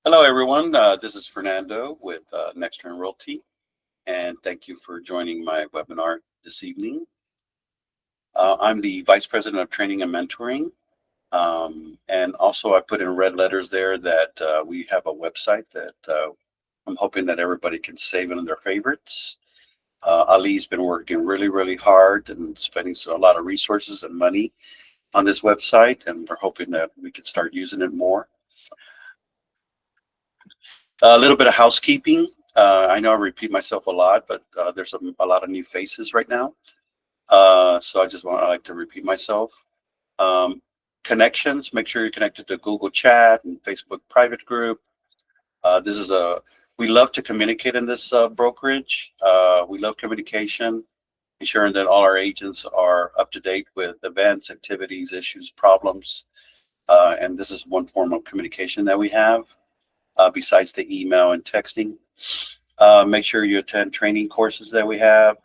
Hello, everyone. This is Fernando with Next Trend Realty, and thank you for joining my webinar this evening. I'm the Vice President of Training and Mentoring, and also I put in red letters there that we have a website that I'm hoping that everybody can save in their favorites. Ali's been working really, really hard and spending a lot of resources and money on this website, and we're hoping that we can start using it more. A little bit of housekeeping. I know I repeat myself a lot, but there's a lot of new faces right now. So I like to repeat myself. Um, Connections, make sure you're connected to Google Chat and Facebook private group. This is we love to communicate in this brokerage. We love communication, ensuring that all our agents are up to date with events, activities, issues, problems. And this is one form of communication that we have. Besides the email and texting. Make sure you attend training courses that we have.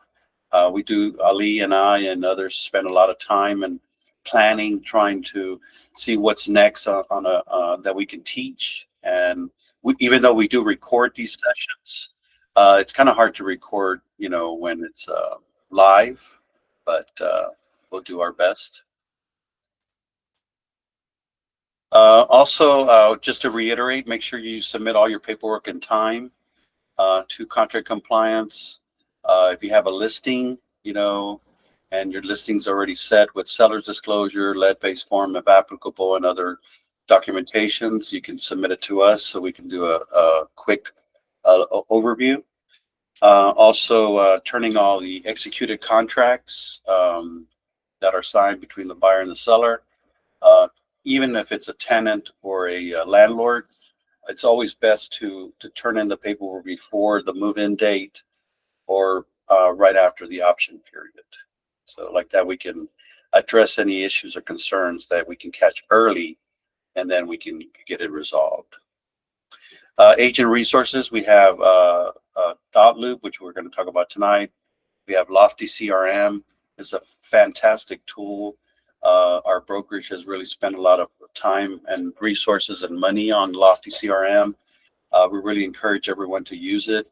Ali and I and others spend a lot of time and planning, trying to see what's next that we can teach. And even though we do record these sessions, it's kind of hard to record, when it's live, but we'll do our best. Also, just to reiterate, make sure you submit all your paperwork in time to contract compliance. If you have a listing, and your listing's already set with seller's disclosure, lead-based form if applicable, and other documentations, you can submit it to us so we can do a quick overview. Also, turning all the executed contracts that are signed between the buyer and the seller. Uh, Even if it's a tenant or a landlord, it's always best to turn in the paperwork before the move-in date or right after the option period. So like that, we can address any issues or concerns that we can catch early, and then we can get it resolved. Agent resources, we have Dotloop, which we're going to talk about tonight. We have Lofty CRM. It's a fantastic tool. Our brokerage has really spent a lot of time and resources and money on Lofty CRM. We really encourage everyone to use it.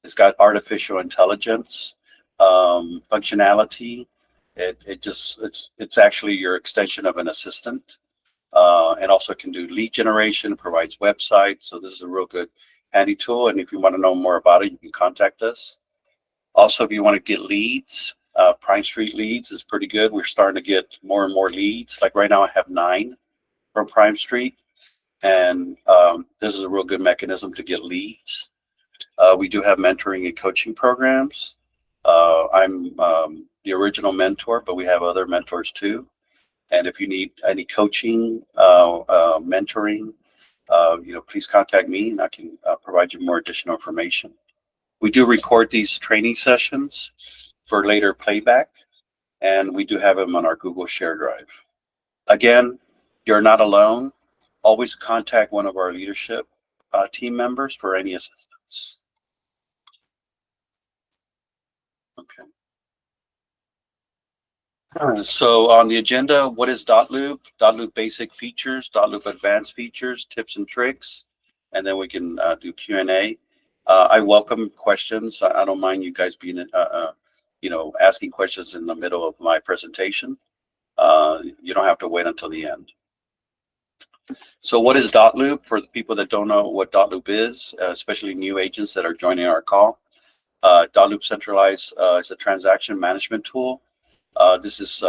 It's got artificial intelligence functionality. It's actually your extension of an assistant, and also can do lead generation, provides websites. So this is a real good handy tool. And if you want to know more about it, you can contact us. Also, if you want to get leads, Prime Street leads is pretty good. We're starting to get more and more leads. Like right now, I have 9 from Prime Street, and this is a real good mechanism to get leads. We do have mentoring and coaching programs. I'm the original mentor, but we have other mentors too. And if you need any coaching, mentoring, please contact me, and I can provide you more additional information. We do record these training sessions for later playback, and we do have them on our Google Share Drive. Again, you're not alone. Always contact one of our leadership team members for any assistance. Okay. So on the agenda, what is Dotloop? Dotloop basic features, Dotloop advanced features, tips and tricks, and then we can do Q&A. I welcome questions. I don't mind you guys being, asking questions in the middle of my presentation. You don't have to wait until the end. So what is Dotloop? For the people that don't know what Dotloop is, especially new agents that are joining our call, Dotloop Centralized is a transaction management tool. This is,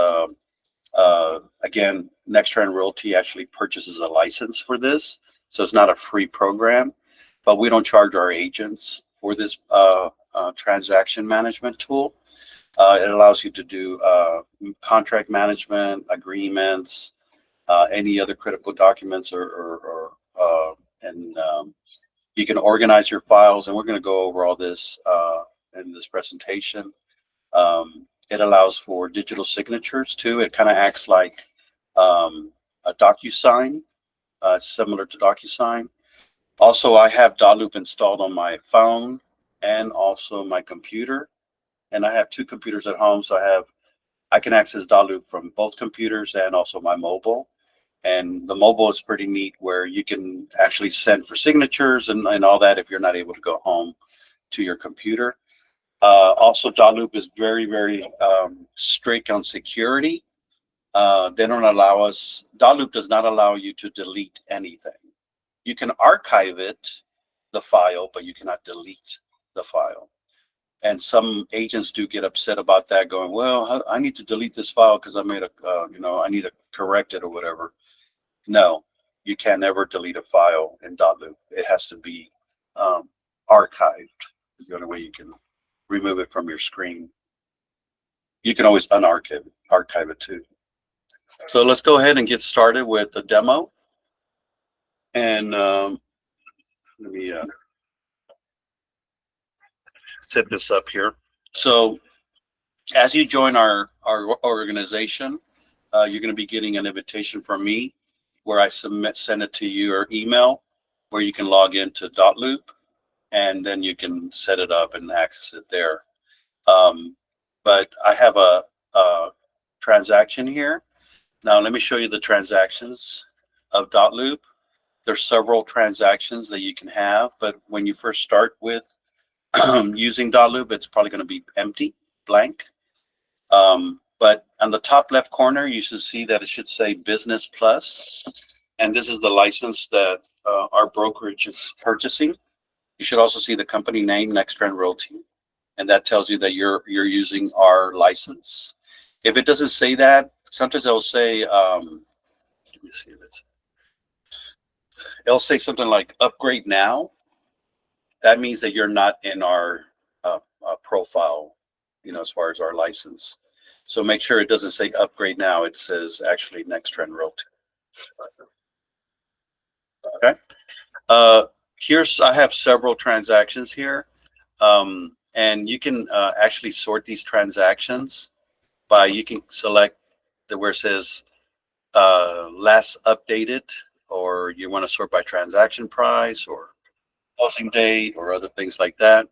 again, Next Trend Realty actually purchases a license for this. So it's not a free program, but we don't charge our agents for this transaction management tool. It allows you to do contract management, agreements, any other critical documents, and you can organize your files. And we're going to go over all this in this presentation. It allows for digital signatures too. It kind of acts like a DocuSign, similar to DocuSign. Also, I have Dotloop installed on my phone and also my computer. And I have 2 computers at home, so I can access Dotloop from both computers and also my mobile. And the mobile is pretty neat where you can actually send for signatures and all that if you're not able to go home to your computer. Also, Dotloop is very strict on security. They don't allow us, Dotloop does not allow you to delete anything. You can archive it, the file, but you cannot delete the file. And some agents do get upset about that, going, well, I need to delete this file because I made a, I need to correct it or whatever. No, you can never delete a file in Dotloop. It has to be archived. It's the only way you can remove it from your screen. You can always archive it too. So let's go ahead and get started with the demo. And let me set this up here. So as you join our organization, you're going to be getting an invitation from me where I send it to your email where you can log into Dotloop, and then you can set it up and access it there. But I have a transaction here. Now let me show you the transactions of Dotloop. There's several transactions that you can have, but when you first start with using Dotloop, it's probably going to be empty, blank. But on the top left corner, you should see that it should say Business Plus. And this is the license that our brokerage is purchasing. You should also see the company name, Next Trend Realty. And that tells you that you're using our license. If it doesn't say that, sometimes it'll say, let me see this. It'll say something like upgrade now. That means that you're not in our profile, as far as our license. So make sure it doesn't say upgrade now. It says actually Next Trend Realty. Okay. I have several transactions here. And you can actually sort these transactions by, you can select where it says last updated, or you want to sort by transaction price or closing date or other things like that.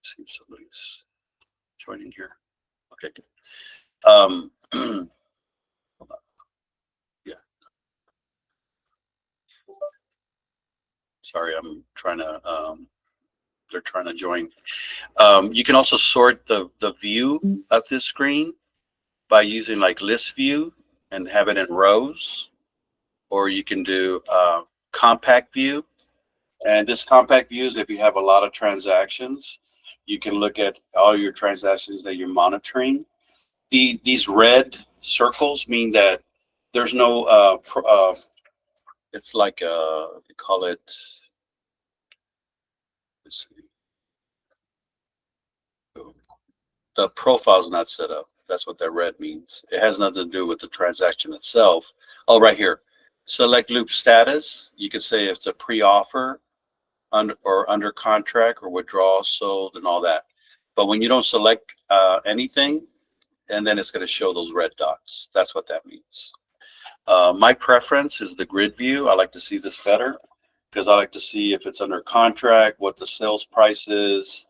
Let's see if somebody's joining here. Okay. Hold on. Yeah. Sorry, I'm trying to, they're trying to join. You can also sort the view of this screen by using like list view and have it in rows, or you can do compact view. And this compact view is if you have a lot of transactions, you can look at all your transactions that you're monitoring. These red circles mean that there's no, it's like, they call it, let's see. The profile is not set up. That's what that red means. It has nothing to do with the transaction itself. Oh, right here. Select loop status. You can say if it's a pre-offer, under contract, or withdrawal, sold, and all that. But when you don't select anything, and then it's going to show those red dots. That's what that means. My preference is the grid view. I like to see this better because I like to see if it's under contract, what the sales price is,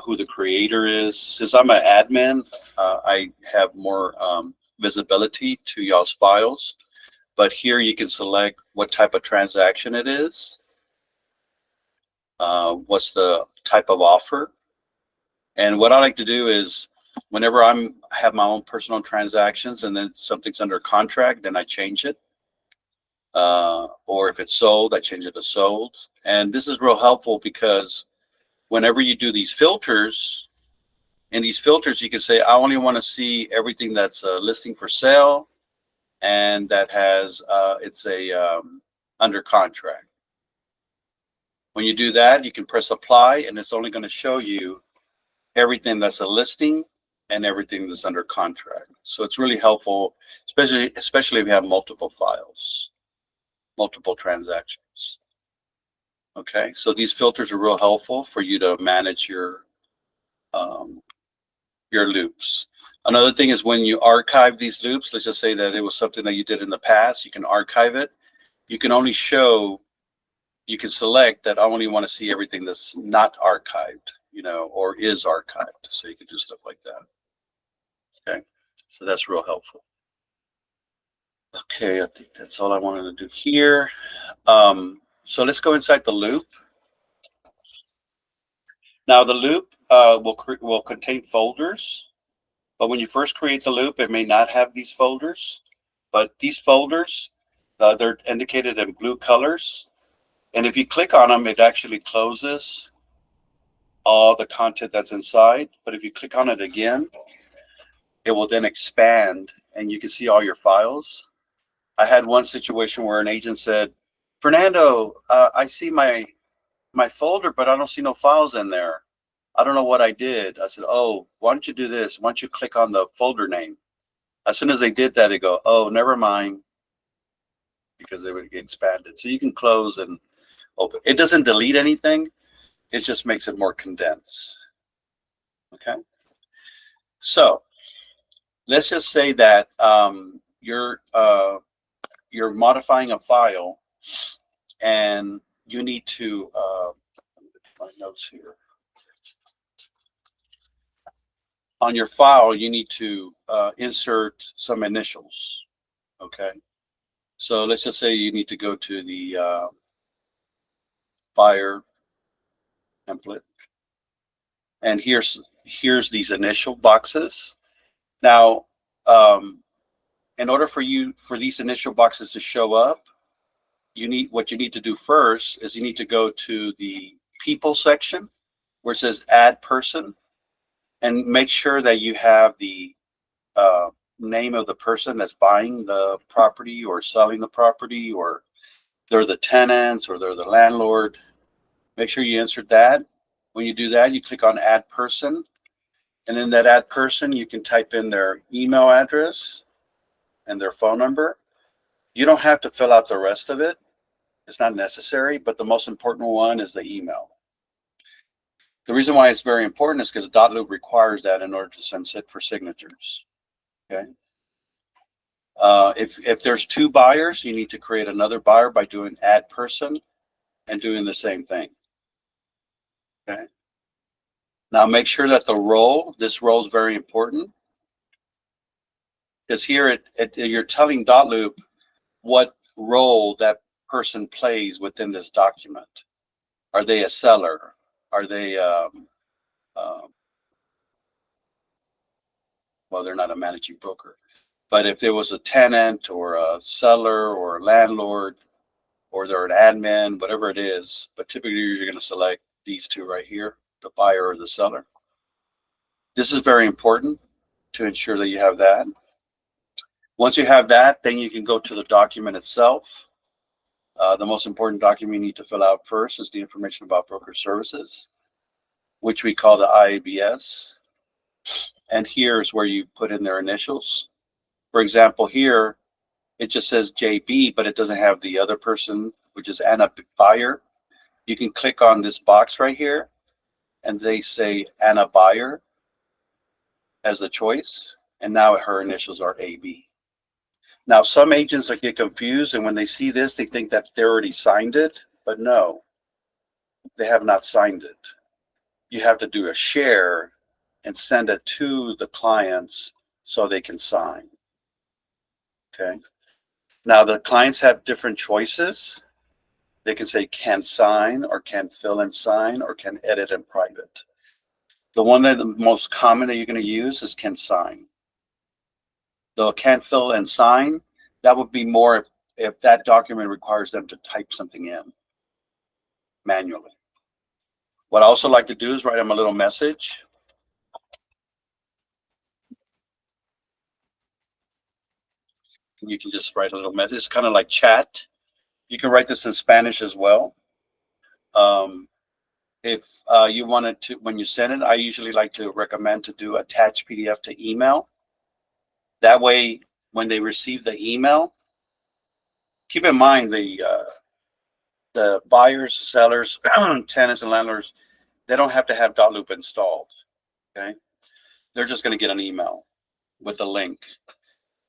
who the creator is. Since I'm an admin, I have more visibility to y'all's files. But here you can select what type of transaction it is. What's the type of offer? And what I like to do is whenever I have my own personal transactions and then something's under contract, then I change it. Or if it's sold, I change it to sold. And this is real helpful because whenever you do these filters, in these filters, you can say, I only want to see everything that's listing for sale and that has, it's a under contract. When you do that, you can press apply and it's only going to show you everything that's a listing and everything that's under contract. So it's really helpful, especially if you have multiple files, multiple transactions. Okay, so these filters are real helpful for you to manage your loops. Another thing is when you archive these loops, let's just say that it was something that you did in the past, you can archive it. You can only show, you can select that I only want to see everything that's not archived, or is archived. So you can do stuff like that. Okay, so that's real helpful. Okay, I think that's all I wanted to do here. So let's go inside the loop. Now the loop will contain folders, but when you first create the loop, it may not have these folders. But these folders, they're indicated in blue colors. And if you click on them, it actually closes all the content that's inside. But if you click on it again, it will then expand and you can see all your files. I had one situation where an agent said, Fernando, I see my folder, but I don't see no files in there. I don't know what I did. I said, oh, why don't you do this? Why don't you click on the folder name? As soon as they did that, they go, oh, never mind, because they would get expanded. So you can close and open. It doesn't delete anything. It just makes it more condensed. Okay. So let's just say that you're modifying a file, and you need to my notes here. On your file, you need to insert some initials. Okay. So let's just say you need to go to the buyer template, and here's these initial boxes. Now, in order for these initial boxes to show up, what you need to do first is you need to go to the people section where it says add person, and make sure that you have the name of the person that's buying the property or selling the property, or they're the tenants or they're the landlord. Make sure you insert that. When you do that, you click on add person, and in that add person, you can type in their email address and their phone number. You don't have to fill out the rest of it. It's not necessary, but the most important one is the email. The reason why it's very important is because Dotloop requires that in order to send it for signatures. Okay. If there's two buyers, you need to create another buyer by doing add person and doing the same thing. Okay. Now make sure that this role is very important, because here you're telling Dotloop what role that person plays within this document. Are they a seller? Are they well, they're not a managing broker. But if there was a tenant or a seller or a landlord, or they're an admin, whatever it is, but typically you're going to select these two right here, the buyer or the seller. This is very important to ensure that you have that. Once you have that, then you can go to the document itself. The most important document you need to fill out first is the information about broker services, which we call the IABS. And here's where you put in their initials. For example, here, it just says JB, but it doesn't have the other person, which is Anna Buyer. You can click on this box right here, and they say Anna Buyer as the choice, and now her initials are AB. Now, some agents get confused, and when they see this, they think that they already signed it, but no, they have not signed it. You have to do a share and send it to the clients so they can sign. Okay. Now, the clients have different choices. They can say can sign, or can fill and sign, or can edit in private. The one that the most common that you're going to use is can sign. The can fill and sign, that would be more if that document requires them to type something in manually. What I also like to do is write them a little message. You can just write a little message. It's kind of like chat. You can write this in Spanish as well. If you wanted to, when you send it, I usually like to recommend to do attach PDF to email. That way, when they receive the email, keep in mind the buyers, sellers, tenants, and landlords, they don't have to have Dotloop installed. Okay, they're just going to get an email with a link.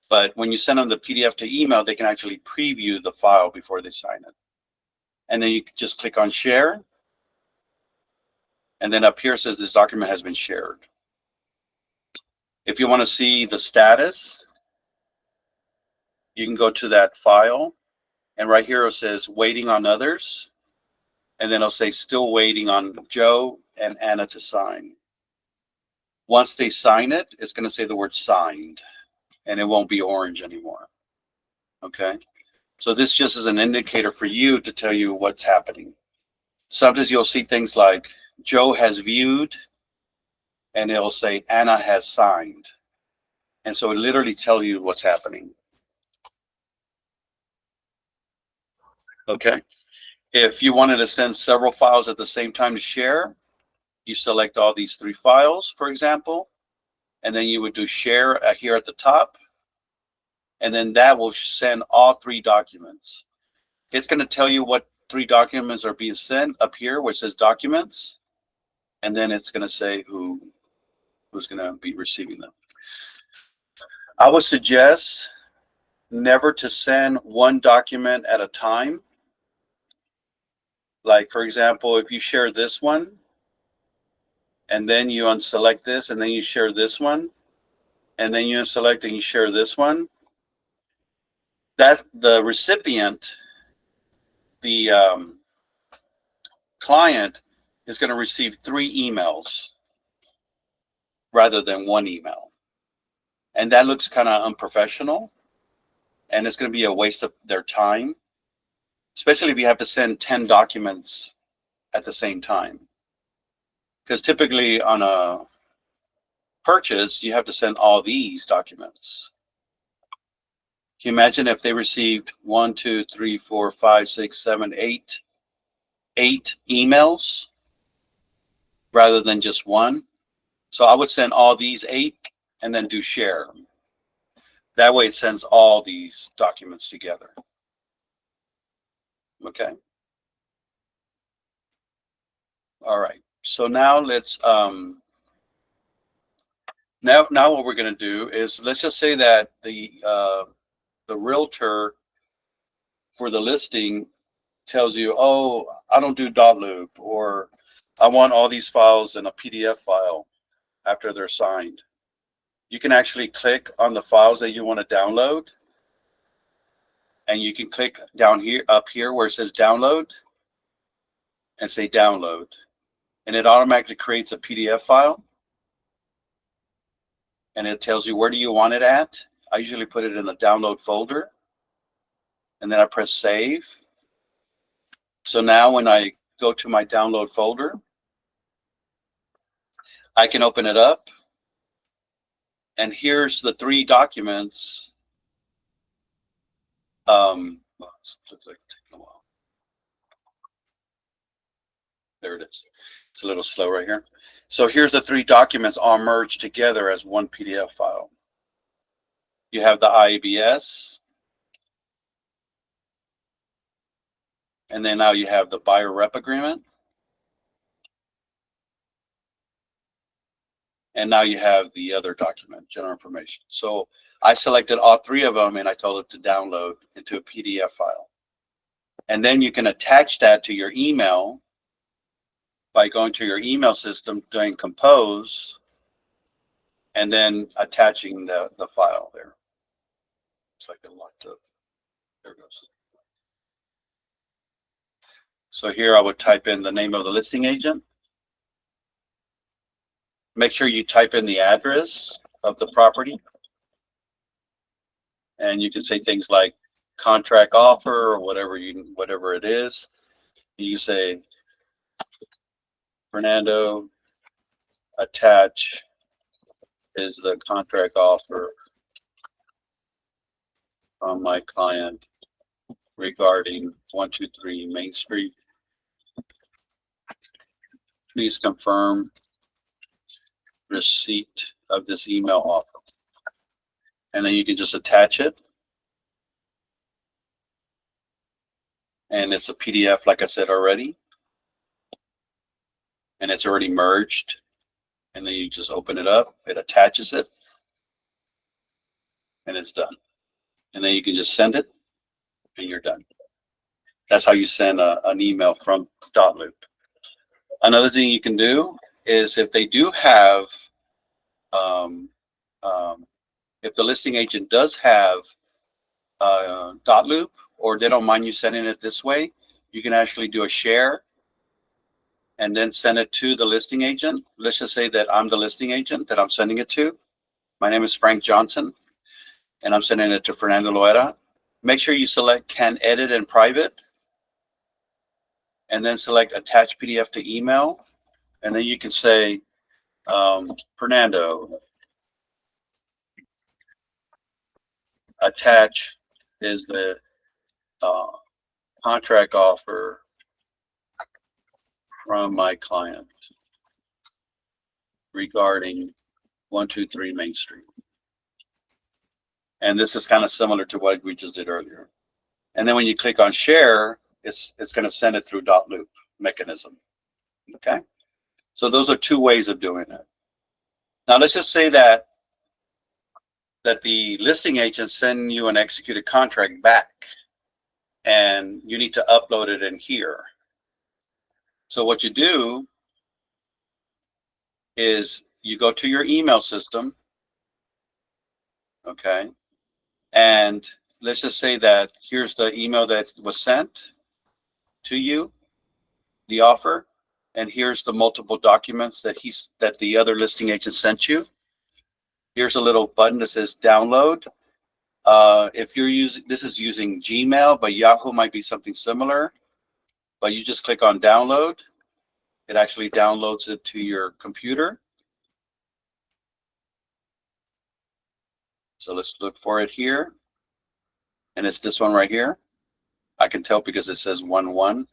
But when you send them the PDF to email, they can actually preview the file before they sign it. And then you just click on share. And then up here says this document has been shared. If you want to see the status, you can go to that file, and right here it says waiting on others, and then it'll say still waiting on Joe and Anna to sign. Once they sign it, it's going to say the word signed, and it won't be orange anymore. Okay, so this just is an indicator for you to tell you what's happening. Sometimes you'll see things like Joe has viewed, and it'll say Anna has signed. And so it literally tells you what's happening. Okay. If you wanted to send several files at the same time to share, you select all these 3 files, for example, and then you would do share here at the top, and then that will send all 3 documents. It's going to tell you what 3 documents are being sent up here, where it says documents, and then it's going to say who's going to be receiving them. I would suggest never to send one document at a time. Like, for example, if you share this one, and then you unselect this, and then you share this one, and then you unselect and you share this one, that's the recipient, the client is going to receive 3 emails rather than 1 email. And that looks kind of unprofessional, and it's going to be a waste of their time, especially if you have to send 10 documents at the same time. Because typically on a purchase, you have to send all these documents. Can you imagine if they received 1, 2, 3, 4, 5, 6, 7, 8 emails rather than just 1? So I would send all these 8 and then do share. That way it sends all these documents together. Okay. All right. So now let's now what we're going to do is, let's just say that the realtor for the listing tells you, oh, I don't do Dotloop, or I want all these files in a PDF file after they're signed. You can actually click on the files that you want to download, and you can click down here, up here where it says download, and say download, and it automatically creates a PDF file, and it tells you where do you want it at. I usually put it in the download folder, and then I press save. So now when I go to my download folder, I can open it up, and here's the 3 documents. Looks like it's taking a while. There it is. It's a little slow right here. So here's the 3 documents all merged together as one PDF file. You have the IABS, and then now you have the buyer rep agreement, and now you have the other document, general information. So I selected all 3 of them, and I told it to download into a PDF file. And then you can attach that to your email by going to your email system, doing compose, and then attaching the file there. It's like it locked up. There it goes. So here I would type in the name of the listing agent. Make sure you type in the address of the property. And you can say things like contract offer or whatever it is. You say, Fernando, attach is the contract offer from my client regarding 123 Main Street. Please confirm receipt of this email offer. And then you can just attach it. And it's a PDF, like I said already. And it's already merged. And then you just open it up, it attaches it, and it's done. And then you can just send it, and you're done. That's how you send an email from Dotloop. Another thing you can do is, if they do have, if the listing agent does have Dotloop, or they don't mind you sending it this way, you can actually do a share and then send it to the listing agent. Let's just say that I'm the listing agent that I'm sending it to. My name is Frank Johnson, and I'm sending it to Fernando Loera. Make sure you select Can Edit in Private, and then select Attach PDF to Email. And then you can say, Fernando, attach is the contract offer from my client regarding 123 Main Street. And this is kind of similar to what we just did earlier. And then when you click on share, it's going to send it through Dotloop mechanism. Okay. So those are two ways of doing it. Now let's just say that the listing agent send you an executed contract back, and you need to upload it in here. So what you do is you go to your email system, okay, and let's just say that here's the email that was sent to you, the offer, and here's the multiple documents that the other listing agent sent you. Here's a little button that says download. If you're using, this is using Gmail, but Yahoo might be something similar. But you just click on download. It actually downloads it to your computer. So let's look for it here. And it's this one right here. I can tell because it says 1-1.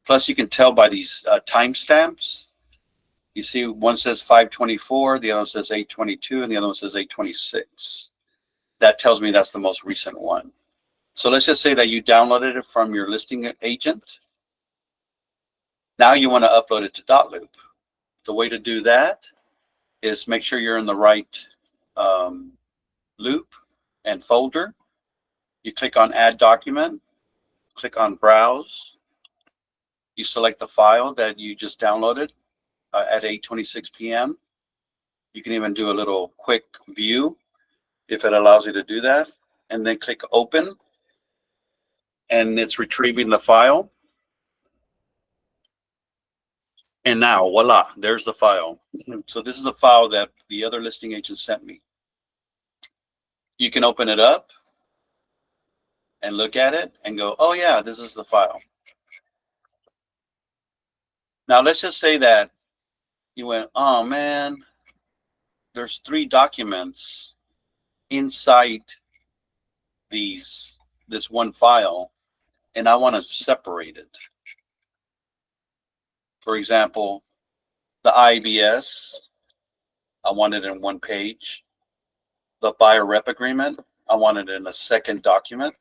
Plus you can tell by these timestamps. You see one says 524, the other one says 822, and the other one says 826. That tells me that's the most recent one. So let's just say that you downloaded it from your listing agent. Now you want to upload it to Dotloop. The way to do that is make sure you're in the right loop and folder. You click on Add Document, click on Browse. You select the file that you just downloaded at 8:26 p.m. You can even do a little quick view if it allows you to do that, and then click Open, and it's retrieving the file. And now, voila, there's the file. So this is the file that the other listing agent sent me. You can open it up and look at it and go, oh yeah, this is the file. Now let's just say that you went, oh man, there's 3 documents inside this one file, and I want to separate it. For example, the IBS, I want it in one page. The buyer rep agreement, I want it in a second document.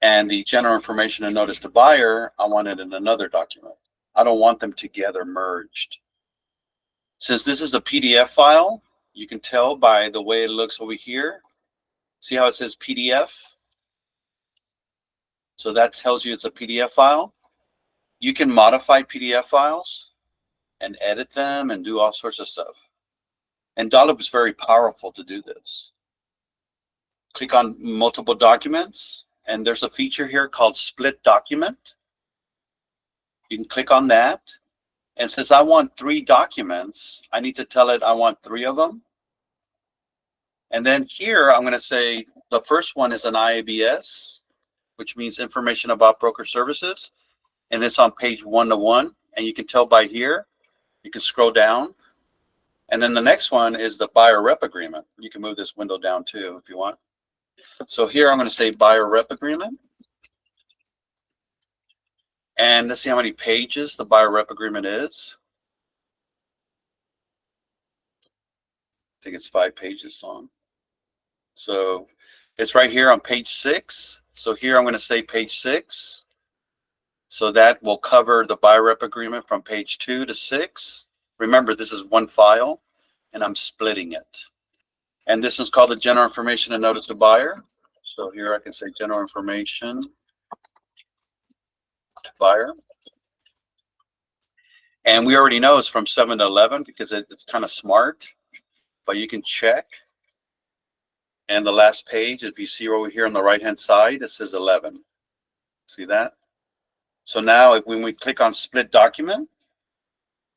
And the general information and notice to buyer, I want it in another document. I don't want them together merged. Since this is a PDF file, you can tell by the way it looks over here. See how it says PDF? So that tells you it's a PDF file. You can modify PDF files and edit them and do all sorts of stuff. And Dotloop is very powerful to do this. Click on multiple documents, and there's a feature here called split document. You can click on that. And since I want 3 documents, I need to tell it I want 3 of them. And then here, I'm going to say the first one is an IABS, which means information about broker services. And it's on page 1-1. And you can tell by here, you can scroll down. And then the next one is the buyer rep agreement. You can move this window down too if you want. So here I'm going to say buyer rep agreement. And let's see how many pages the buyer rep agreement is. I think it's 5 pages long. So it's right here on page 6. So here I'm going to say page 6. So that will cover the buyer rep agreement from page 2 to 6. Remember, this is one file, and I'm splitting it. And this is called the general information and notice to buyer. So here I can say general information to buyer. And we already know it's from 7 to 11 because it's kind of smart, but you can check. And the last page, if you see over here on the right hand side, it says 11. See that? So now when we click on split document,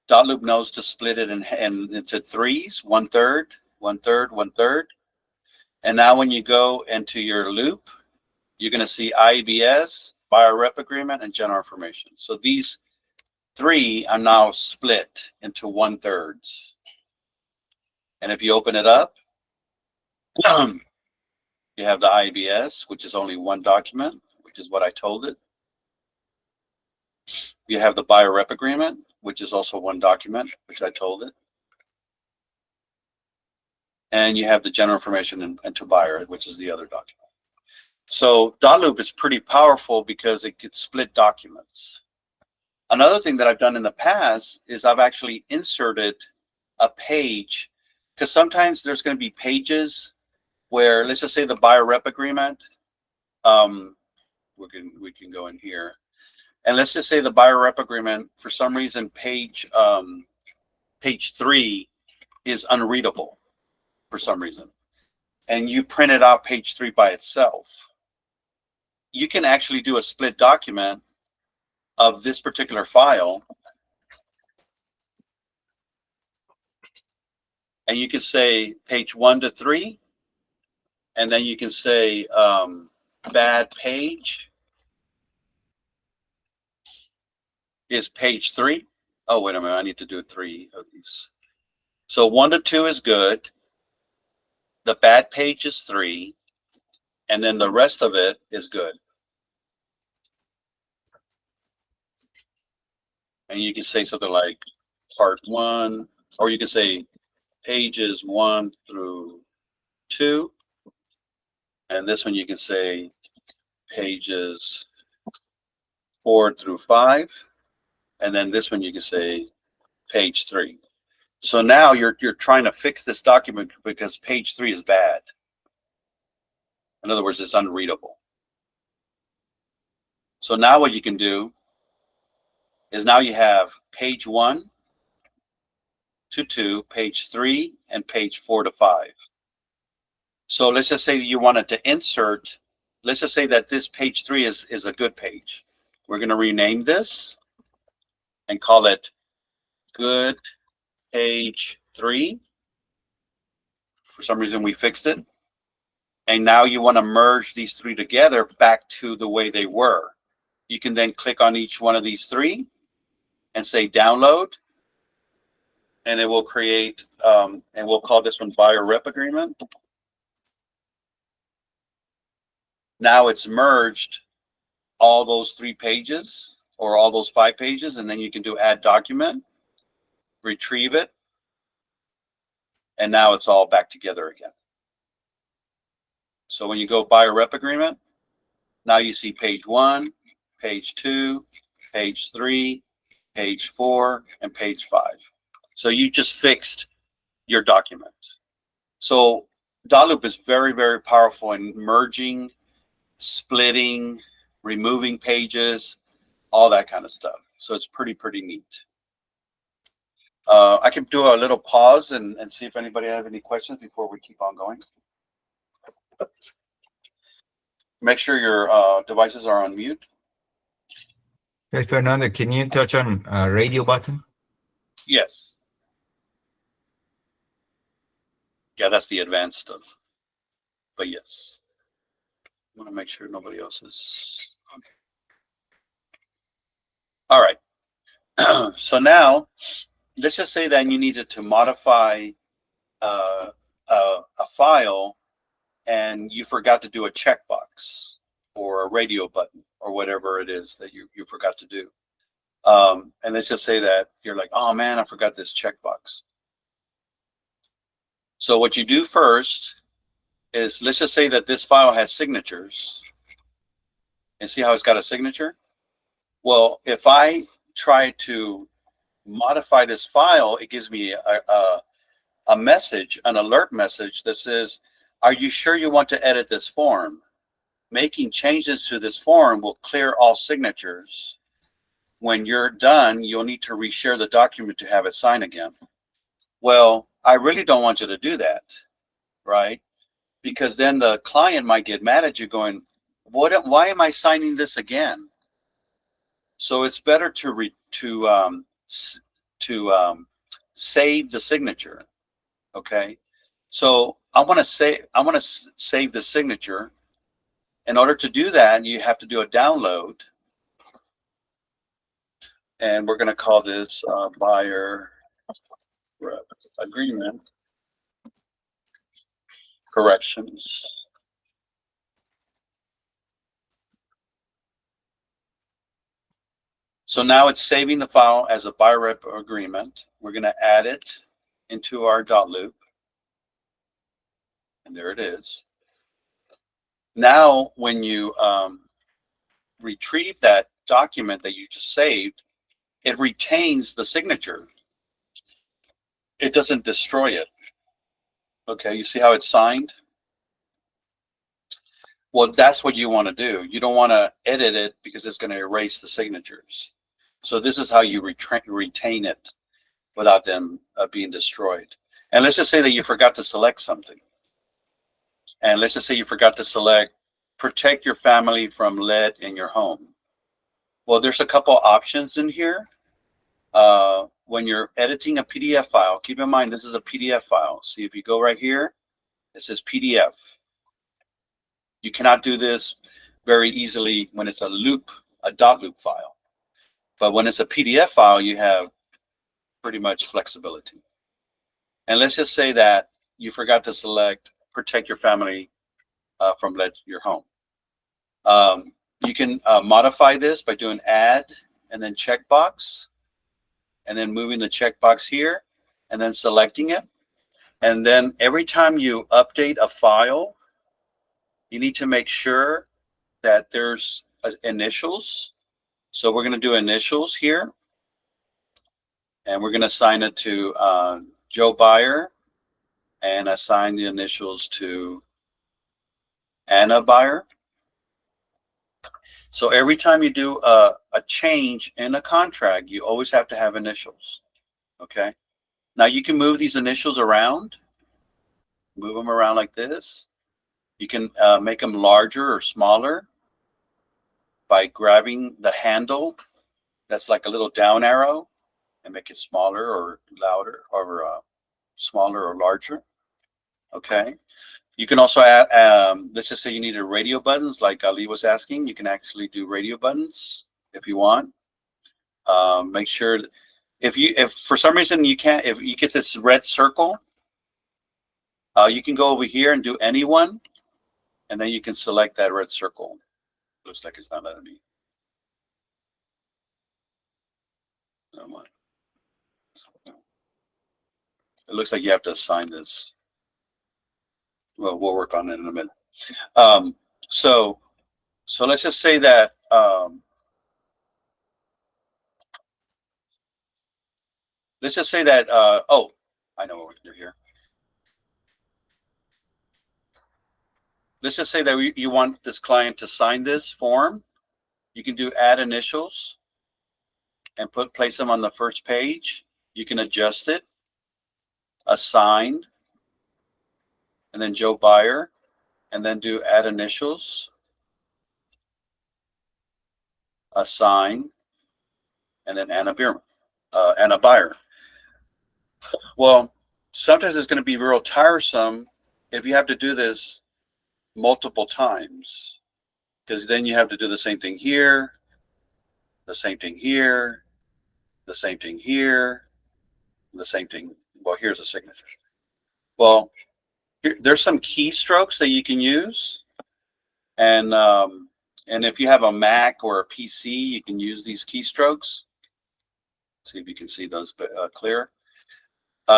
Dotloop knows to split it into threes, 1/3, 1/3, 1/3. And now when you go into your loop, you're going to see IBS, buyer rep agreement, and general information. So these three are now split into 1/3. And if you open it up, you have the IBS, which is only one document, which is what I told it. You have the buyer rep agreement, which is also one document, which I told it. And you have the general information and to buyer, which is the other document. So Dotloop is pretty powerful because it could split documents. Another thing that I've done in the past is I've actually inserted a page, because sometimes there's going to be pages where, let's just say the buyer rep agreement, we can go in here, and let's just say the buyer rep agreement, for some reason page 3 is unreadable for some reason, and you printed out page 3 by itself. You can actually do a split document of this particular file, and you can say page 1 to 3, and then you can say bad page is page 3. Oh, wait a minute, I need to do 3 of these. So 1 to 2 is good. The bad page is 3, and then the rest of it is good. And you can say something like part 1, or you can say pages 1 through 2. And this one you can say pages 4 through 5. And then this one you can say page 3. So now you're trying to fix this document because page 3 is bad. In other words, it's unreadable. So now what you can do is now you have page 1 to 2, page 3, and page 4 to 5. So let's just say you wanted to insert, let's just say that this page 3 is a good page. We're going to rename this and call it good page 3. For some reason we fixed it. And now you want to merge these 3 together back to the way they were. You can then click on each one of these 3 and say download. And it will create, and we'll call this one buyer rep agreement. Now it's merged all those 3 pages or all those 5 pages, and then you can do add document, retrieve it, and now it's all back together again. So when you go buyer rep agreement, now you see page 1, page 2, page 3, page 4, and page 5. So you just fixed your document. So Dotloop is very, very powerful in merging, splitting, removing pages, all that kind of stuff. So it's pretty neat. I can do a little pause and see if anybody have any questions before we keep on going. Make sure your devices are on mute. Hey, Fernando, can you touch on radio button? Yes. Yeah, that's the advanced stuff. But yes. I want to make sure nobody else is. Okay. All right. So now, let's just say that you needed to modify a file and you forgot to do a checkbox or a radio button or whatever it is that you forgot to do. And let's just say that you're like, oh man, I forgot this checkbox. So what you do first is, let's just say that this file has signatures. And see how it's got a signature? Well, if I try to modify this file, it gives me a message, an alert message that says, are you sure you want to edit this form? Making changes to this form will clear all signatures. When you're done, you'll need to reshare the document to have it signed again. Well, I really don't want you to do that, right? because then the client might get mad at you going, why am I signing this again? So it's better to save the signature. Okay. So I want to save the signature. In order to do that, you have to do a download, and we're going to call this buyer rep agreement corrections. So now it's saving the file as a buyer rep agreement. We're going to add it into our Dotloop, and there it is. Now, when you retrieve that document that you just saved, it retains the signature. It doesn't destroy it. Okay, you see how it's signed? Well, that's what you want to do. You don't want to edit it because it's going to erase the signatures. So this is how you retain it without them being destroyed. And let's just say that you forgot to select something. And let's just say you forgot to select protect your family from lead in your home. Well, there's a couple options in here. When you're editing a PDF file, keep in mind this is a PDF file. See, if you go right here, it says PDF. You cannot do this very easily when it's a Dotloop file. But when it's a PDF file, you have pretty much flexibility. And let's just say that you forgot to select protect your family from lead your home. You can modify this by doing add and then checkbox, and then moving the checkbox here and then selecting it. And then every time you update a file, you need to make sure that there's initials. So we're going to do initials here, and we're going to assign it to Joe Buyer and assign the initials to Anna Buyer. So every time you do a change in a contract, you always have to have initials. Okay. Now you can move these initials around, move them around like this. You can make them larger or smaller by grabbing the handle that's like a little down arrow and make it smaller or louder or smaller or larger. Okay. You can also add, let's just say you needed radio buttons like Ali was asking. You can actually do radio buttons if you want. Make sure if for some reason you can't, if you get this red circle, you can go over here and do anyone, and then you can select that red circle. Looks like it's not letting me. Never mind. It looks like you have to assign this. Well, we'll work on it in a minute. So let's just say that oh, I know what we can do here. Let's just say that you want this client to sign this form. You can do add initials and place them on the first page. You can adjust it, assigned, and then Joe Buyer, and then do add initials, assign, and then Anna Buyer. Well, sometimes it's going to be real tiresome if you have to do this multiple times, because then you have to do the same thing here, the same thing here, the same thing here, the same thing. Well, here's a signature. Well, there's some keystrokes that you can use, and if you have a Mac or a PC, you can use these keystrokes. See if you can see those clear.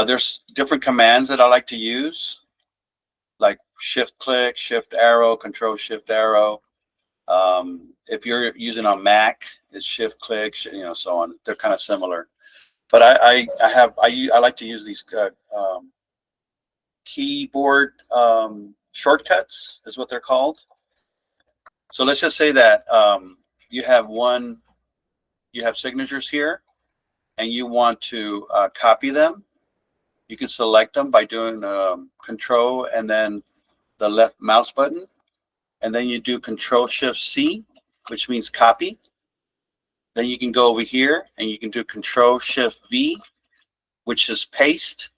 There's different commands that I like to use, like shift click, shift arrow, control shift arrow. If you're using a Mac, it's shift click, so on. They're kind of similar. But I like to use these keyboard shortcuts, is what they're called. So let's just say that you have signatures here, and you want to copy them. You can select them by doing Control and then the left mouse button, and then you do Control Shift C, which means copy. Then you can go over here and you can do Control Shift V, which is paste,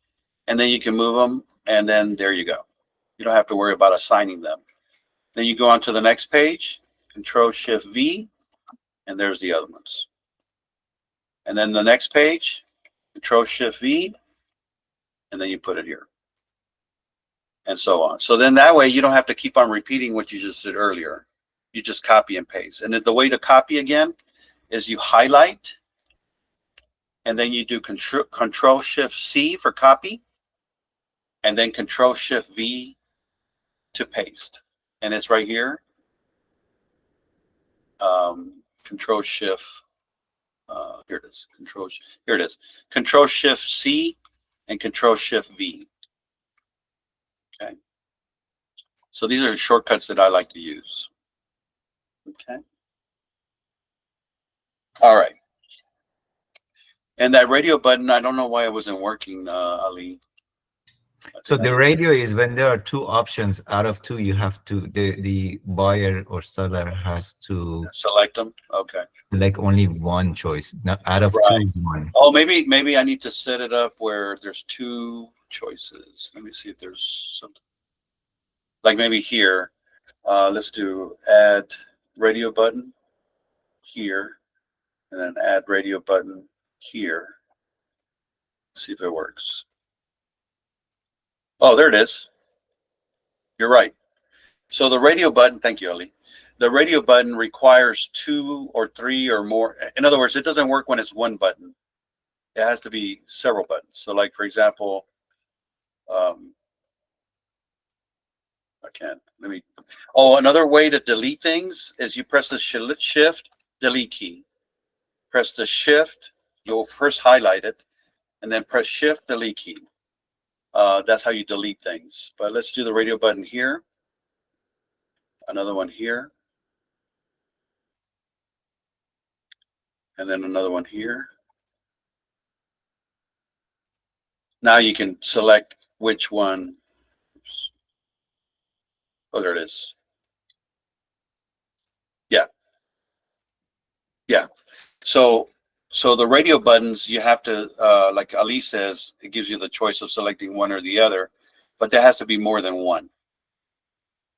and then you can move them, and then there you go. You don't have to worry about assigning them. Then you go on to the next page, Control Shift V, and there's the other ones. And then the next page, Control Shift V, and then you put it here, and so on. So then that way you don't have to keep on repeating what you just did earlier. You just copy and paste. And the way to copy again is you highlight, and then you do Control Shift C for copy, and then Control Shift V to paste. And it's right here. Control Shift. Here it is. Here it is. Control Shift C and Control Shift V. Okay. So these are shortcuts that I like to use. Okay. All right. And that radio button, I don't know why it wasn't working, Ali. So the radio is when there are two options. Out of two, you have to, the buyer or seller has to select them. Okay. Like only one choice, not out of Right. two, one. Oh, maybe I need to set it up where there's two choices. Let me see if there's something. Like maybe here, let's do add radio button here, and then add radio button here. Let's see if it works. Oh, there it is. You're right. So the radio button, thank you, Ali. The radio button requires 2 or 3 or more. In other words, it doesn't work when it's one button. It has to be several buttons. So like, for example, I can't, another way to delete things is you press the Shift delete key. Press the Shift, you'll first highlight it, and then press Shift delete key. That's how you delete things. But let's do the radio button here. Another one here. And then another one here. Now you can select which one. Oops. Oh, there it is. Yeah. Yeah. So the radio buttons, you have to, like Ali says, it gives you the choice of selecting one or the other, but there has to be more than one.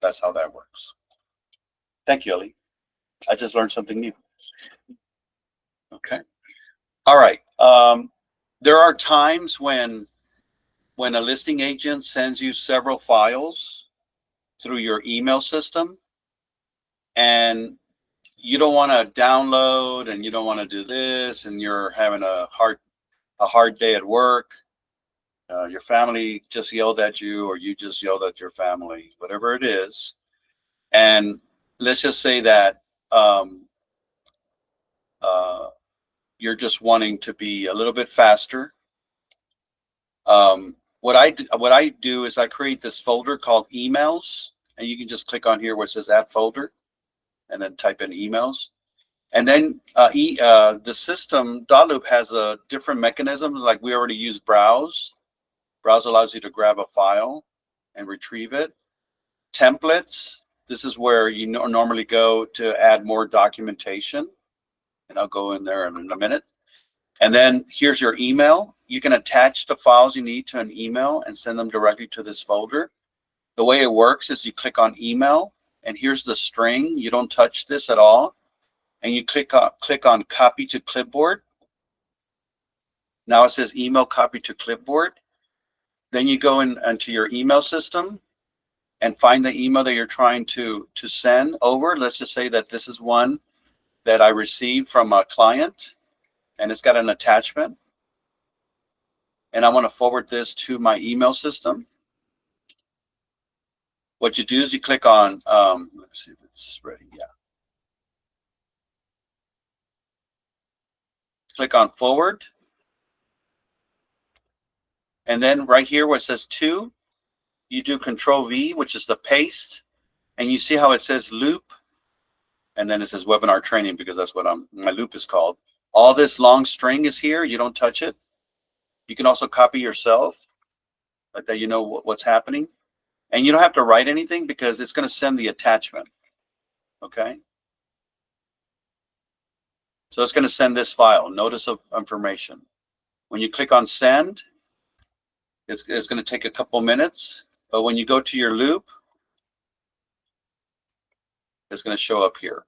That's how that works. Thank you, Ali. I just learned something new. Okay. All right. There are times when a listing agent sends you several files through your email system, and you don't want to download, and you don't want to do this, and you're having a hard day at work. Your family just yelled at you, or you just yelled at your family, whatever it is. And let's just say that you're just wanting to be a little bit faster. What I do is I create this folder called emails, and you can just click on here where it says add folder, and then type in emails. And then the system, Dotloop, has a different mechanisms. Like we already use browse. Browse allows you to grab a file and retrieve it. Templates, this is where you normally go to add more documentation. And I'll go in there in a minute. And then here's your email. You can attach the files you need to an email and send them directly to this folder. The way it works is you click on email, and here's the string. You don't touch this at all. And you click on copy to clipboard. Now it says email copy to clipboard. Then you go into your email system and find the email that you're trying to send over. Let's just say that this is one that I received from a client, and it's got an attachment. And I want to forward this to my email system. What you do is you click on, let's see if it's ready. Yeah. Click on forward. And then right here where it says to, you do Control V, which is the paste. And you see how it says loop. And then it says webinar training, because that's what my loop is called. All this long string is here. You don't touch it. You can also copy yourself, like that you know what's happening. And you don't have to write anything because it's going to send the attachment. Okay. So it's going to send this file, notice of information. When you click on send, it's going to take a couple minutes. But when you go to your loop, it's going to show up here.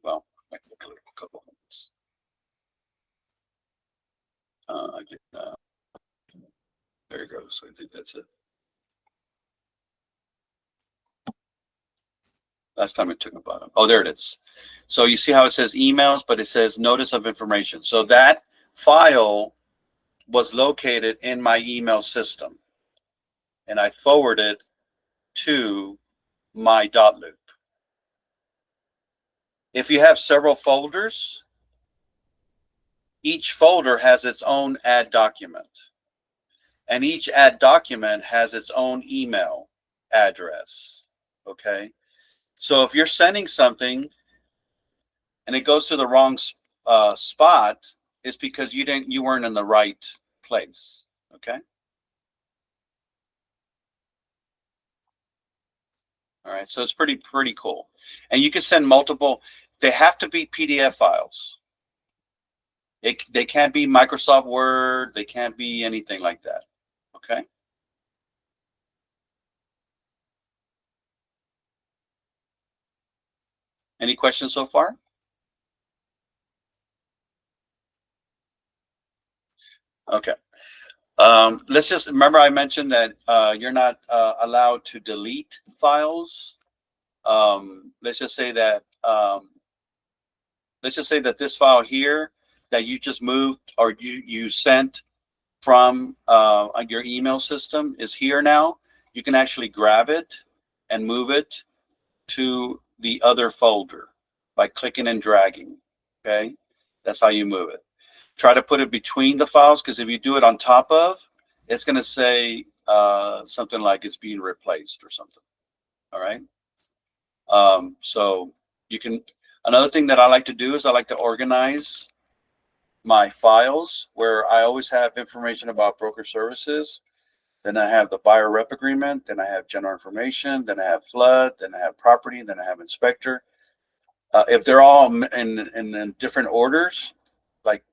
Well, might take a couple minutes. There you go. So I think that's it. Last time it took about, oh, there it is. So you see how it says emails, but it says notice of information. So that file was located in my email system, and I forwarded to my Dotloop. If you have several folders, each folder has its own add document, and each add document has its own email address. Okay. So if you're sending something and it goes to the wrong spot, it's because you weren't in the right place. Okay. All right. So it's pretty cool. And you can send multiple. They have to be PDF files. They can't be Microsoft Word. They can't be anything like that. Okay. Any questions so far? Okay. Let's just remember I mentioned that you're not allowed to delete files. Let's just say that this file here that you just moved or you sent from your email system is here now. You can actually grab it and move it to the other folder by clicking and dragging. Okay, that's how you move it. Try to put it between the files, because if you do it on top of, it's going to say something like it's being replaced or something. All right. So you can. Another thing that I like to do is I like to organize my files where I always have information about broker services. Then I have the buyer rep agreement. Then I have general information. Then I have flood. Then I have property. Then I have inspector. If they're all in different orders, like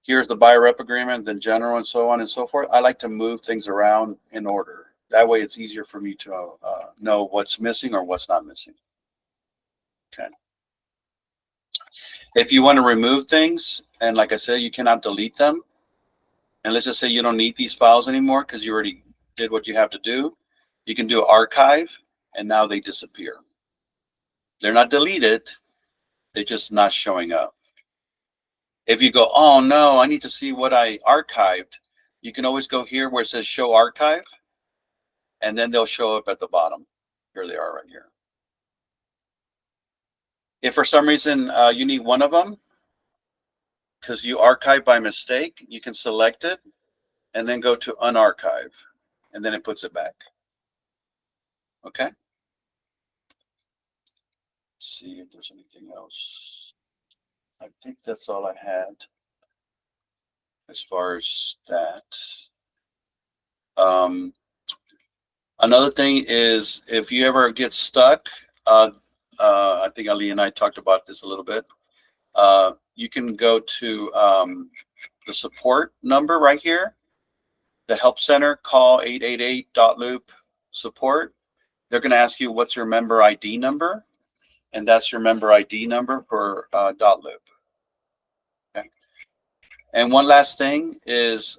here's the buyer rep agreement, then general, and so on and so forth, I like to move things around in order. That way it's easier for me to know what's missing or what's not missing. Okay. If you want to remove things, and like I said, you cannot delete them, and let's just say you don't need these files anymore because you already did what you have to do, you can do archive, and now they disappear. They're not deleted, they're just not showing up. If you go, oh no, I need to see what I archived, you can always go here where it says show archive, and then they'll show up at the bottom. Here they are right here. If for some reason you need one of them because you archived by mistake, you can select it and then go to unarchive, and then it puts it back. Okay. Let's see if there's anything else. I think that's all I had as far as that. Another thing is if you ever get stuck, I think Ali and I talked about this a little bit. You can go to the support number right here, the help center, call 888-Dotloop support. They're going to ask you what's your member ID number, and that's your member ID number for Dotloop. Okay. And one last thing is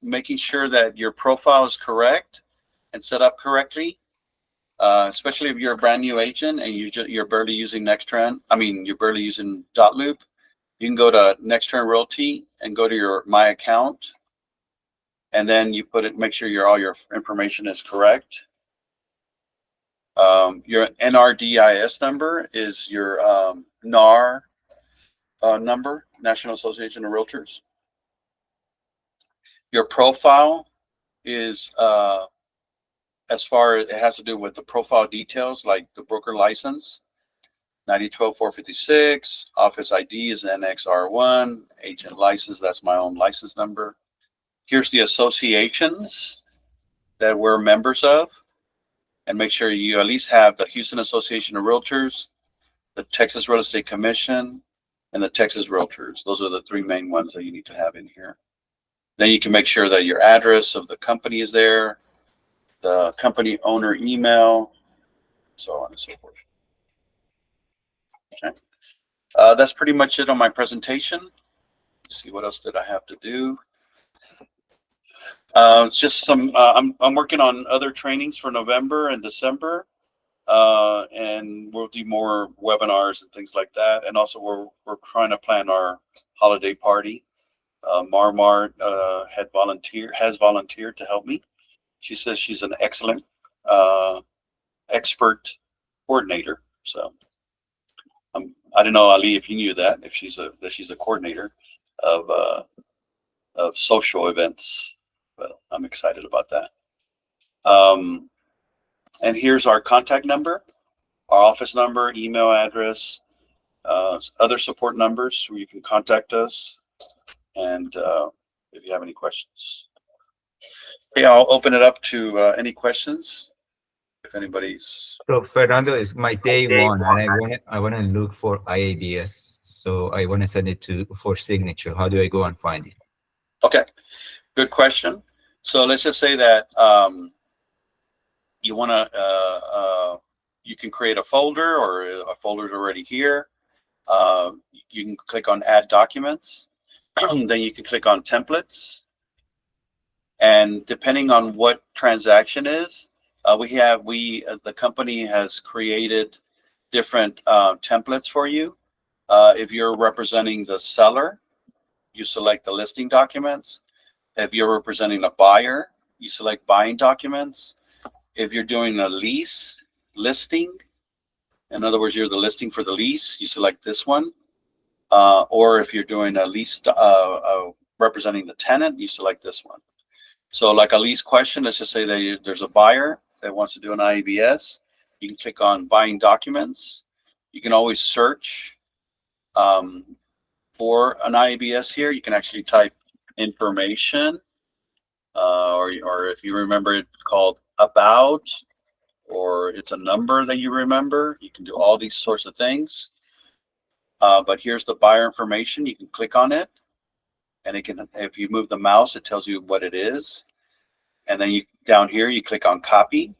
making sure that your profile is correct and set up correctly. Especially if you're a brand new agent and you're barely using you're barely using Dotloop, you can go to Nextern Realty and go to your My Account, and then you make sure all your information is correct. Your NRDIS number is your NAR number, National Association of Realtors. Your profile is as far as it has to do with the profile details, like the broker license, 9012-456, office ID is NXR1, agent license, that's my own license number. Here's the associations that we're members of, and make sure you at least have the Houston Association of Realtors, the Texas Real Estate Commission, and the Texas Realtors. Those are the three main ones that you need to have in here. Then you can make sure that your address of the company is there, the company owner email, so on and so forth. Okay. That's pretty much it on my presentation. Let's see, what else did I have to do? It's just some, I'm working on other trainings for November and December, and we'll do more webinars and things like that. And also we're trying to plan our holiday party. Marmar has volunteered to help me. She says she's an excellent expert coordinator. So I don't know, Ali, if you knew that, if she's a coordinator of social events. But I'm excited about that. And here's our contact number, our office number, email address, other support numbers where you can contact us. And if you have any questions. Okay, I'll open it up to any questions. If anybody's. So Fernando, is my day one, and I want to look for IABS. So I want to send it for signature. How do I go and find it? Okay, good question. So let's just say that you want to, you can create a folder, or a folder's already here. You can click on Add Documents. Then you can click on Templates. And depending on what transaction is, the company has created different templates for you. If you're representing the seller, you select the listing documents. If you're representing a buyer, you select buying documents. If you're doing a lease listing, in other words, you're the listing for the lease, you select this one. Or if you're doing a lease representing the tenant, you select this one. So like a lease question, let's just say that there's a buyer that wants to do an IABS. You can click on buying documents. You can always search for an IABS here. You can actually type information, or if you remember it, called about, or it's a number that you remember. You can do all these sorts of things. But here's the buyer information. You can click on it, and it can, if you move the mouse, it tells you what it is. And then you down here, you click on copy,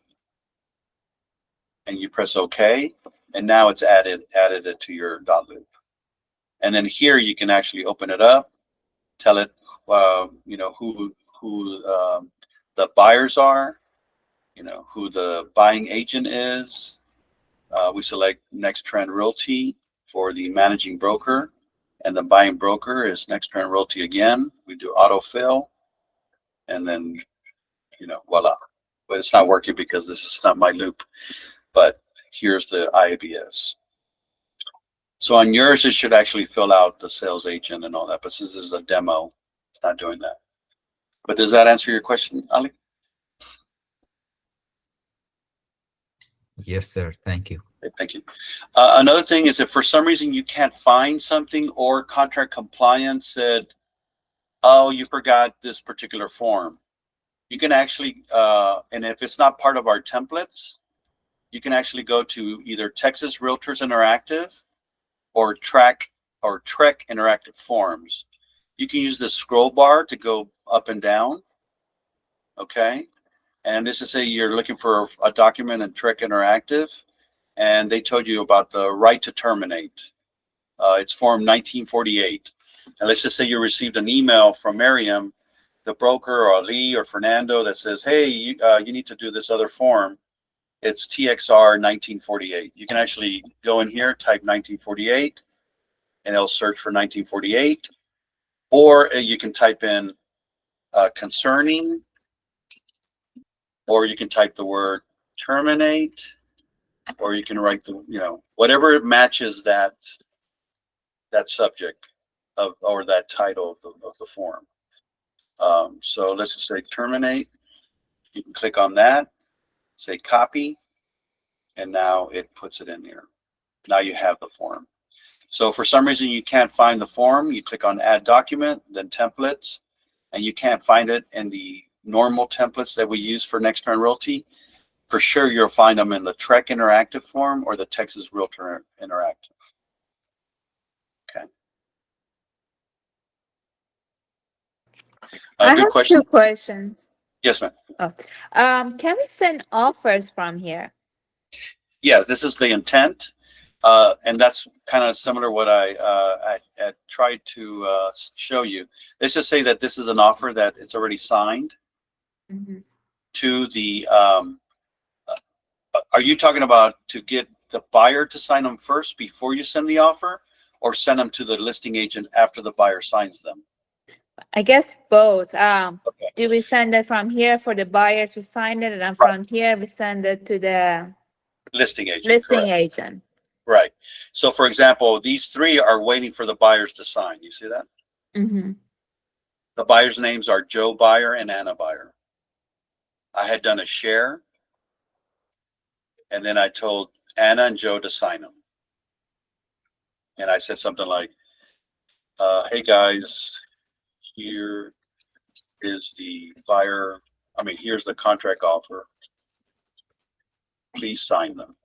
and you press OK. And now it's added it to your Dotloop. And then here you can actually open it up, tell it, you know, who the buyers are, you know, who the buying agent is. We select Next Trend Realty for the managing broker, and the buying broker is Next Trend Realty again. We do autofill, and then, you know, voila. But it's not working because this is not my loop. But here's the IABS. So on yours, it should actually fill out the sales agent and all that. But since this is a demo, it's not doing that. But does that answer your question, Ali? Yes, sir. Thank you. Okay, thank you. Another thing is, if for some reason you can't find something, or contract compliance said, oh, you forgot this particular form, you can actually, and if it's not part of our templates, you can actually go to either Texas Realtors Interactive or Trek Interactive Forms. You can use the scroll bar to go up and down. Okay. And this is, say you're looking for a document in Trek Interactive, and they told you about the right to terminate. It's form 1948. And let's just say you received an email from Miriam, the broker, or Ali or Fernando, that says, hey, you need to do this other form. It's TXR 1948. You can actually go in here, type 1948, and it'll search for 1948. Or you can type in concerning, or you can type the word terminate, or you can write the, you know, whatever matches that subject of, or that title of the form. So let's just say terminate. You can click on that, say copy, and now it puts it in here. Now you have the form. So for some reason you can't find the form, you click on Add Document, then Templates, and you can't find it in the normal templates that we use for Next Turn Realty, for sure you'll find them in the Trek Interactive form or the Texas Realtor Interactive. Okay. I Good have question. 2 questions. Yes, ma'am. Can we send offers from here? Yeah, this is the intent. And that's kind of similar to what I tried to show you. Let's just say that this is an offer that it's already signed to the, are you talking about to get the buyer to sign them first before you send the offer, or send them to the listing agent after the buyer signs them? I guess both. Okay. Do we send it from here for the buyer to sign it, and then from here we send it to the Listing agent. listing Correct. agent? Right. So for example, these 3 are waiting for the buyers to sign. You see that? The buyers' names are Joe Buyer and Anna Buyer. I had done a share, and then I told Anna and Joe to sign them. And I said something like, hey guys, here is the buyer. I mean, here's the contract offer. Please sign them.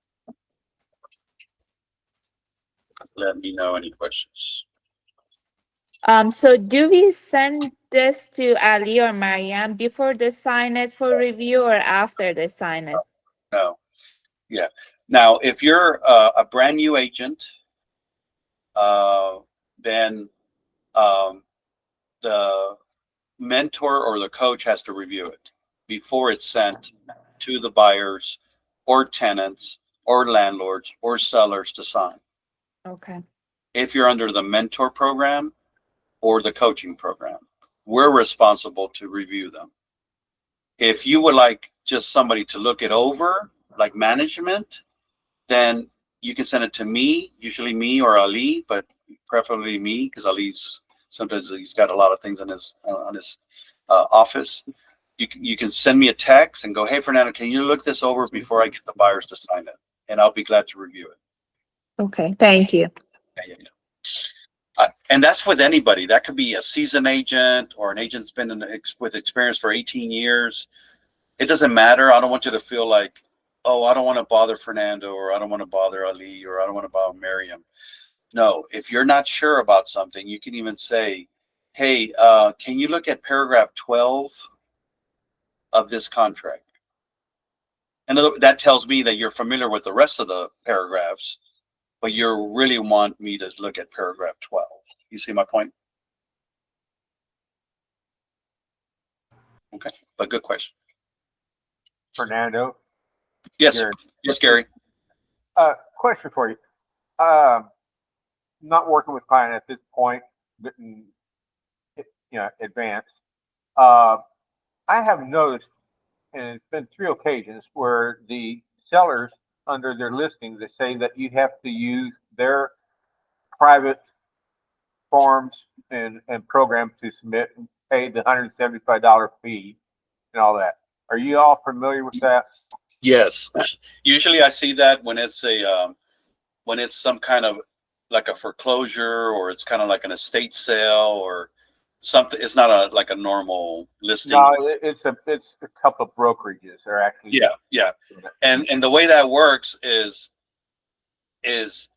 Let me know any questions. So do we send this to Ali or Marianne before they sign it for review, or after they sign it? No. Yeah. Now, if you're a brand new agent, then the mentor or the coach has to review it before it's sent to the buyers or tenants or landlords or sellers to sign. Okay. If you're under the mentor program or the coaching program, we're responsible to review them. If you would like just somebody to look it over, like management, then you can send it to me, usually me or Ali, but preferably me, because Ali's sometimes he's got a lot of things on his office. You can send me a text and go, hey Fernando, can you look this over before I get the buyers to sign it? And I'll be glad to review it. Okay, thank you. Yeah. And that's with anybody. That could be a seasoned agent or an agent that's been with experience for 18 years. It doesn't matter. I don't want you to feel like, oh, I don't want to bother Fernando, or I don't want to bother Ali, or I don't want to bother Miriam. No, if you're not sure about something, you can even say, hey, can you look at paragraph 12 of this contract? And that tells me that you're familiar with the rest of the paragraphs, but you really want me to look at paragraph 12. You see my point? Okay, but good question. Fernando. Yes, Gary. yes, Gary. Question for you. Not working with client at this point, but advanced. I have noticed, and it's been 3 occasions where the sellers under their listings, they say that you have to use their private forms and program to submit and pay the $175 fee and all that. Are you all familiar with that? Yes. Usually I see that when it's when it's some kind of like a foreclosure, or it's kind of like an estate sale or something. It's not like a normal listing. No, it's a couple of brokerages that are actually. Yeah. And the way that works is there's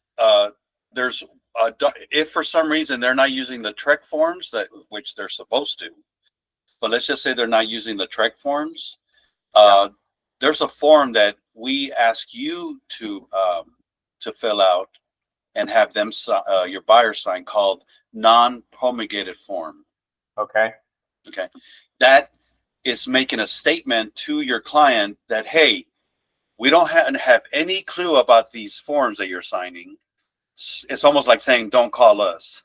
if for some reason they're not using the Trek forms, which they're supposed to, but let's just say they're not using the Trek forms. There's a form that we ask you to fill out and have them your buyer sign, called non-promulgated form. Okay. That is making a statement to your client that, hey, we don't have any clue about these forms that you're signing. It's almost like saying, don't call us.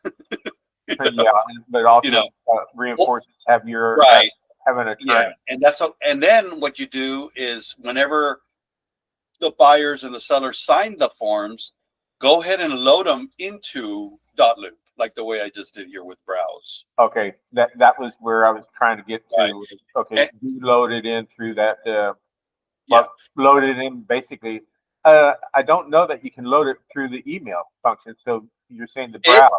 Yeah, but also reinforces have your right. Have an attorney. Yeah, and then what you do is, whenever the buyers and the sellers sign the forms, go ahead and load them into Dotloop, like the way I just did here with Browse. Okay, that was where I was trying to get to. Right. Okay, you load it in through that. Yeah. Load it in basically. I don't know that you can load it through the email function. So you're saying the Browse.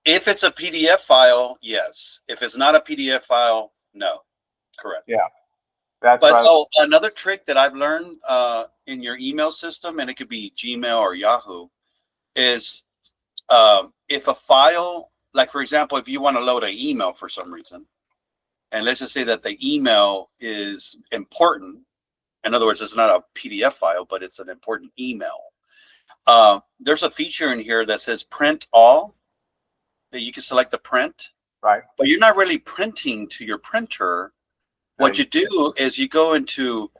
If it's a PDF file, yes. If it's not a PDF file, no. Correct. Yeah. That's But what another trick that I've learned in your email system, and it could be Gmail or Yahoo, is if a file, like for example, if you want to load an email for some reason, and let's just say that the email is important. In other words, it's not a PDF file, but it's an important email. There's a feature in here that says print all, that you can select the print, right. but you're not really printing to your printer. What you do is you go into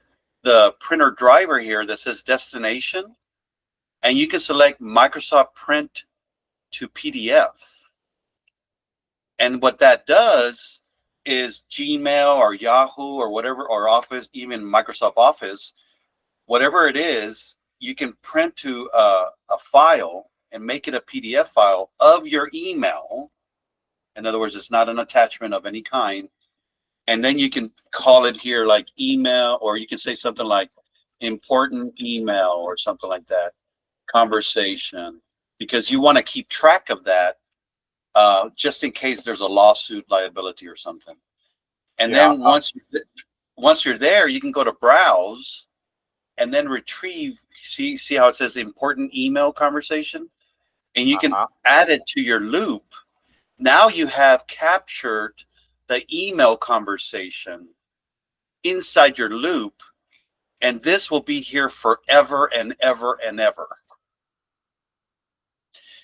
the printer driver here that says destination, and you can select Microsoft Print to PDF. And what that does is Gmail or Yahoo or whatever, or Office, even Microsoft Office, whatever it is, you can print to a file and make it a PDF file of your email. In other words, it's not an attachment of any kind. And then you can call it here like email, or you can say something like important email or something like that, conversation, because you want to keep track of that just in case there's a lawsuit liability or something. And then once you're there, you can go to browse and then retrieve, see how it says important email conversation? And you can add it to your loop. Now you have captured the email conversation inside your loop, and this will be here forever and ever and ever.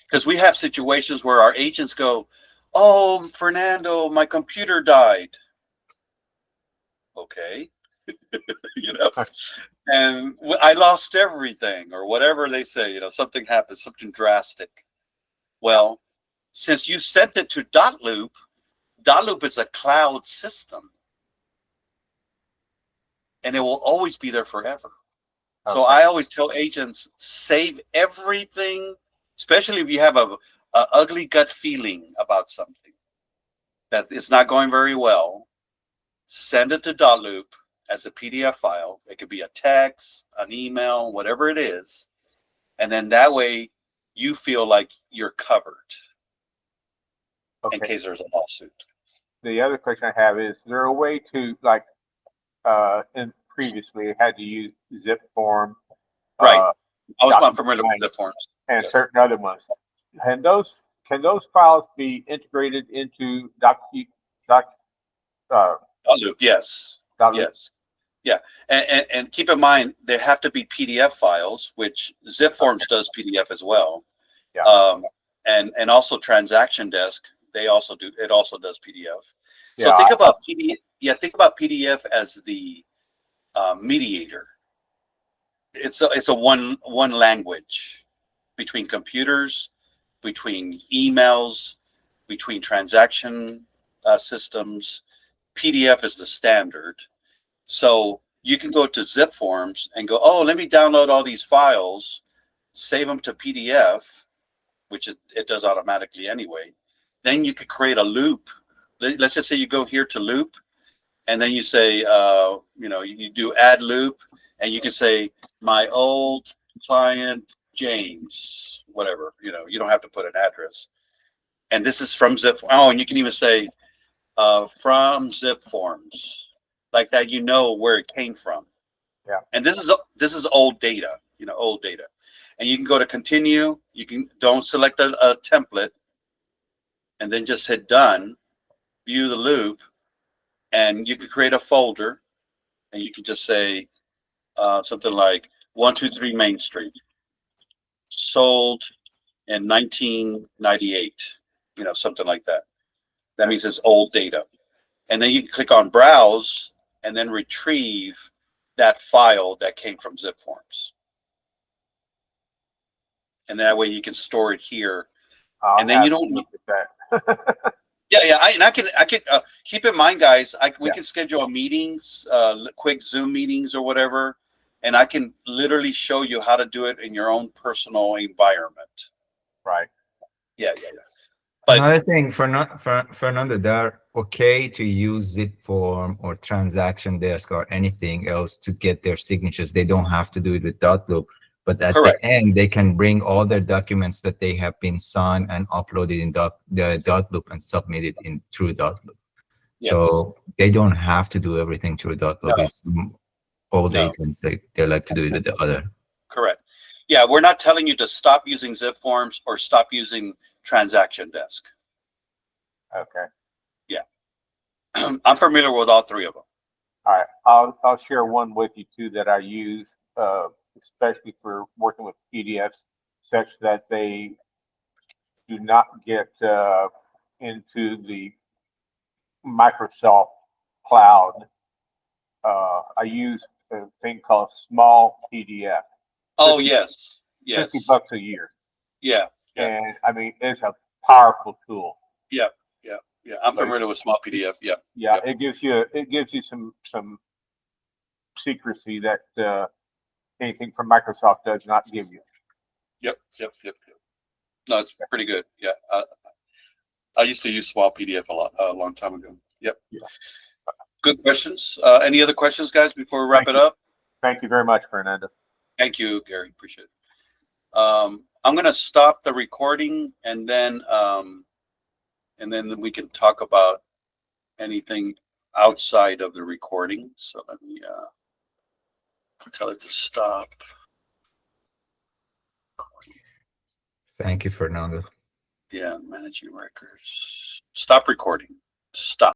Because we have situations where our agents go, oh, Fernando, my computer died. Okay. You know, and I lost everything, or whatever they say, you know, something happened, something drastic. Well, since you sent it to Dotloop, Dotloop is a cloud system, and it will always be there forever. Okay. So I always tell agents, save everything, especially if you have a ugly gut feeling about something that it's not going very well. Send it to Dotloop as a PDF file. It could be a text, an email, whatever it is, and then that way you feel like you're covered in case there's a lawsuit. The other question I have is there a way to, like, in previously it had to use zip form, right? I'm familiar with zip forms and certain other ones. And can those files be integrated into Dotloop? Yes. Dotloop? Yes. Yeah, and keep in mind they have to be PDF files, which zip forms does PDF as well. Yeah. And also Transaction Desk, they also do. It also does PDF. So think about PDF. Yeah, think about PDF as the mediator. It's a one language between computers, between emails, between transaction systems. PDF is the standard. So you can go to zip forms and go, oh, let me download all these files, save them to PDF, which it does automatically anyway. Then you could create a loop. Let's just say you go here to loop, and then you say, you know, you do add loop, and you can say my old client James, whatever. You know, you don't have to put an address. And this is from zip. Oh, and you can even say from zip forms, like that. You know where it came from. Yeah. And this is old data. You know, old data. And you can go to continue. You can don't select a template, and then just hit done. View the loop, and you can create a folder, and you can just say something like 123 Main Street, sold in 1998. You know, something like that. That means it's old data. And then you can click on browse and then retrieve that file that came from zip forms. And that way you can store it here. And then you don't need that. Yeah. I can keep in mind, guys, we can schedule meetings, quick Zoom meetings or whatever. And I can literally show you how to do it in your own personal environment. Right. Yeah. But another thing, Fernando, they're okay to use zip form or transaction desk or anything else to get their signatures. They don't have to do it with Dotloop, but at the end, they can bring all their documents that they have been signed and uploaded in the Dotloop and submitted in through Dotloop. Yes. So they don't have to do everything through Dotloop. No. It's old No. agents, they like to do it with the other. Correct. Yeah, we're not telling you to stop using zip forms or stop using transaction desk. Okay. I'm familiar with all three of them. All right. I'll share one with you too that I use, especially for working with PDFs, such that they do not get into the Microsoft Cloud. I use a thing called Small PDF. Oh, 50 yes. Yes. $50 a year. Yeah. Yeah. And I mean, it's a powerful tool. Yeah. Yeah. Yeah. I'm familiar with small PDF. Yeah. Yeah, Yep. it gives you some secrecy that anything from Microsoft does not give you. Yep. Yep. Yep. Yep. No, it's pretty good. Yeah. I used to use small PDF a long time ago. Yep. Yeah. Good questions. Any other questions, guys, before we wrap it up? Thank you very much, Fernando. Thank you, Gary. Appreciate it. I'm going to stop the recording and then we can talk about anything outside of the recording. So let me tell it to stop. Thank you, Fernando. Yeah, managing records. Stop recording. Stop.